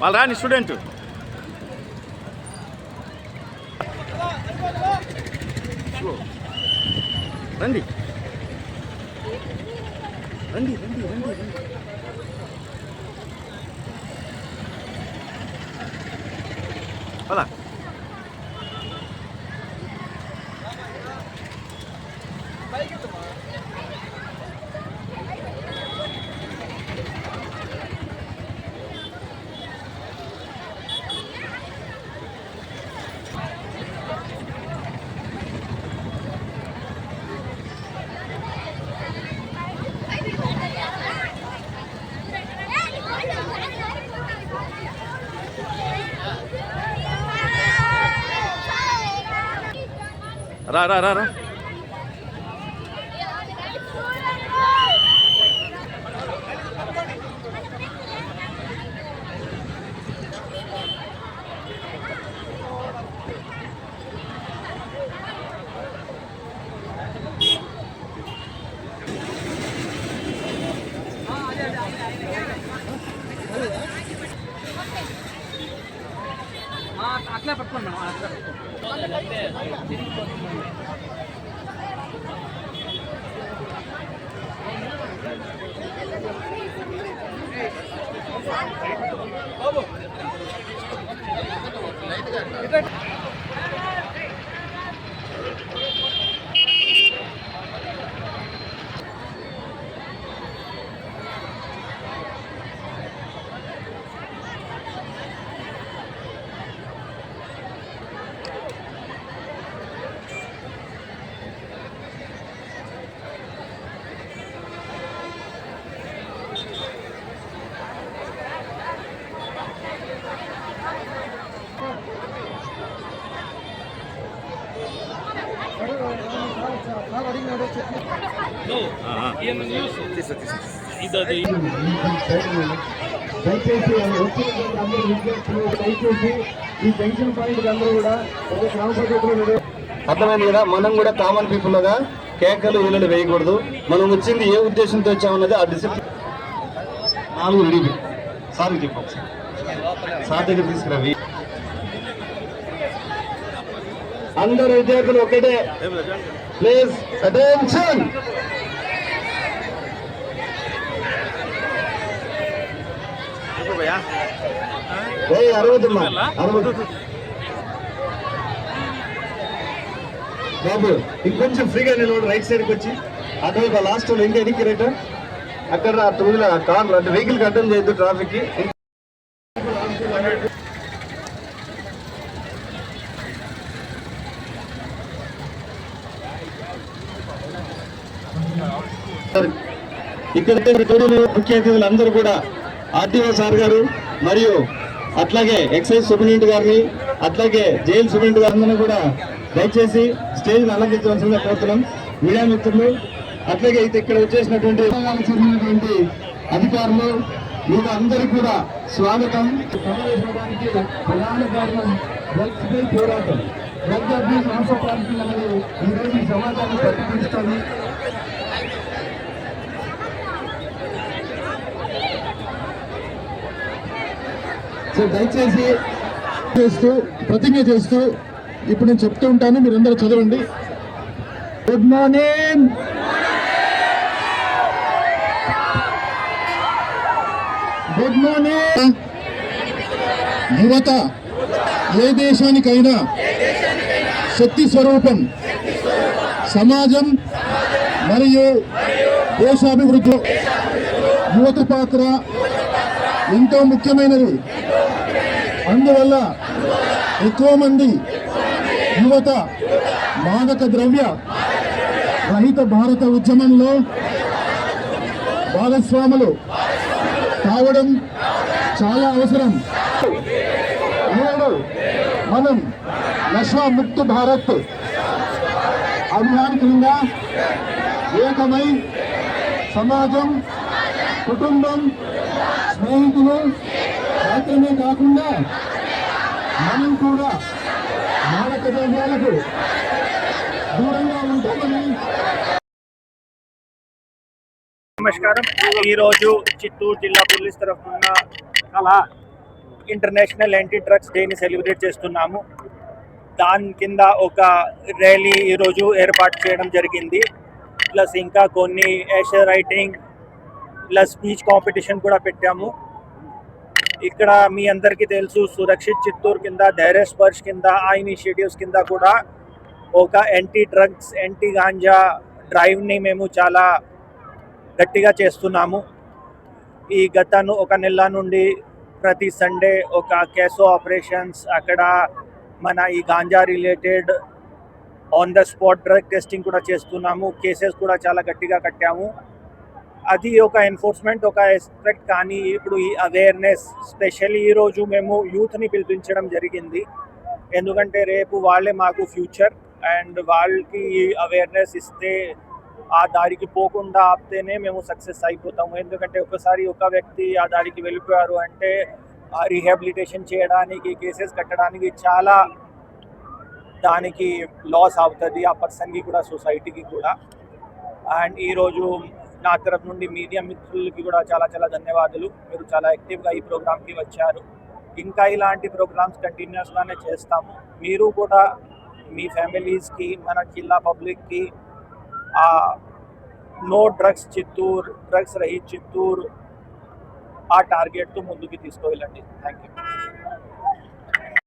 వాళ్ళు రాని స్టూడెంట్ రండి రండి రండి రండి రండి పదా రా రా రా రా అట్లా పట్టుకున్నాం బాబు దయచేసి అందరూ విద్యార్థులు దయచేసి ఈ జంక్షన్ పాయింట్ అందరూ కూడా గ్రామ పంచాయతీలో అర్థమైంది కదా. మనం కూడా కామన్ పీపుల్ గా కేకలు ఈలలు వేయకూడదు. మనం వచ్చింది ఏ ఉద్దేశంతో వచ్చామన్నది ఆ డిసిప్లిన్ 4 రెడీ సార్ చెప్పు సార్ దగ్గర తీసుకురావి. అందరు విద్యార్థులు ఒకటే ప్లీజ్ అటెన్షన్. బాబు ఇంకొంచెం ఫ్రీగా నిలబడి రైట్ సైడ్కి వచ్చి అటువైపు లాస్ట్ ఇంకా ఎనికి రైట్ అక్కడ టూ వీలర్ కార్ అంటే వెహికల్ అటెండ్ చేయొద్దు ట్రాఫిక్ కి. ఇక్కడ ముఖ్య అతిథులు అందరూ కూడా ఆర్టీఓ సార్ గారు మరియు అట్లాగే ఎక్సైజ్ సూపరింటెండెంట్ గారిని అట్లాగే జైలు సూపరింటెండెంట్ గారిని కూడా దయచేసి స్టేజ్ అలంకరించవలసిందిగా కోరుతున్నాం. మీడియా మిత్రులు అట్లాగే ఇక్కడ వచ్చేసినటువంటి చెందినటువంటి అధికారులు మీకు అందరికీ కూడా స్వాగతం. సమావేశానికి ప్రధాన కారణం డ్రగ్స్ పై పోరాటం. డ్రగ్ అబ్యూస్ ఆంధ్రప్రదేశ్ అనేది ఈరోజు ఈ సమాజాన్ని ప్రతిబింబిస్తుంది. సో దయచేసి ప్రతిజ్ఞ చేస్తూ ఇప్పుడు నేను చెప్తూ ఉంటాను, మీరందరూ చదవండి. Good morning. Good morning. యువత ఏ దేశానికైనా శక్తి స్వరూపం. సమాజం మరియు దేశాభివృద్ధిలో యువత పాత్ర ఎంతో ముఖ్యమైనది. అందువల్ల ఎక్కువ మంది యువత మాదక ద్రవ్య రహిత భారత ఉద్యమంలో భాగస్వాములు కావడం చాలా అవసరం. నేడు మనం నషా ముక్త భారత్ అభియాన్ కింద ఏకమై సమాజం, కుటుంబం, స్నేహితులు మాత్రమే కాకుండా మనం కూడా మాదక ద్రవ్యాలకు దూరంగా ఉంటామని. నమస్కారం. ఈరోజు చిత్తూరు జిల్లా పోలీస్ తరఫున ఇంటర్నేషనల్ యాంటీ డ్రగ్స్ డేని సెలబ్రేట్ చేస్తున్నాము. దాని కింద ఒక ర్యాలీ ఈరోజు ఏర్పాటు చేయడం జరిగింది. ప్లస్ ఇంకా కొన్ని essay writing plus speech competition కూడా పెట్టాము. ఇక్కడ మీ అందరికీ తెలుసు సురక్షిత్ చిత్తూరు కింద, ధైర్య స్పర్శ్ కింద, ఆ ఇనిషియేటివ్స్ కింద కూడా ఒక యాంటీ డ్రగ్స్ యాంటీ గాంజా డ్రైవ్ని మేము చాలా గట్టిగా చేస్తున్నాము. ఈ ఒక నెల నుండి ప్రతి సండే ఒక కేసో ఆపరేషన్స్, అక్కడ మన ఈ ganja related on the spot drug testing కూడా చేస్తున్నాము. కేసెస్ కూడా చాలా గట్టిగా కట్టాము. అది ఒక ఎన్ఫోర్స్మెంట్ ఒక ఎస్పెక్ట్. కానీ ఇప్పుడు ఈ అవేర్నెస్ స్పెషల్లీ ఈరోజు మేము యూత్ని పిలిపించడం జరిగింది. ఎందుకంటే రేపు వాళ్ళే మాకు ఫ్యూచర్ అండ్ వాళ్ళకి అవేర్నెస్ ఇస్తే ఆ దారికి పోకుండా ఆపితేనే మేము సక్సెస్ అయిపోతాము. ఎందుకంటే ఒకసారి ఒక వ్యక్తి ఆ దారికి వెళ్ళిపోయారు అంటే రీహాబిలిటేషన్ చేయడానికి, కేసెస్ కట్టడానికి చాలా దానికి లాస్ అవుతుంది ఆ పర్సన్కి కూడా, సొసైటీకి కూడా. అండ్ ఈరోజు నా తరఫు నుండి మీడియా మిత్రులకి కూడా చాలా చాలా ధన్యవాదాలు. మీరు చాలా యాక్టివ్గా ఈ ప్రోగ్రామ్కి వచ్చారు. ఇంకా ఇలాంటి ప్రోగ్రామ్స్ కంటిన్యూస్గానే చేస్తాము. మీరు కూడా మీ ఫ్యామిలీస్కి, మన జిల్లా పబ్లిక్కి నో డ్రగ్స్ చిత్తూరు, డ్రగ్స్ రహిత్ చిత్తూరు ఆ టార్గెట్తో ముందుకు తీసుకువెళ్ళండి. Thank you.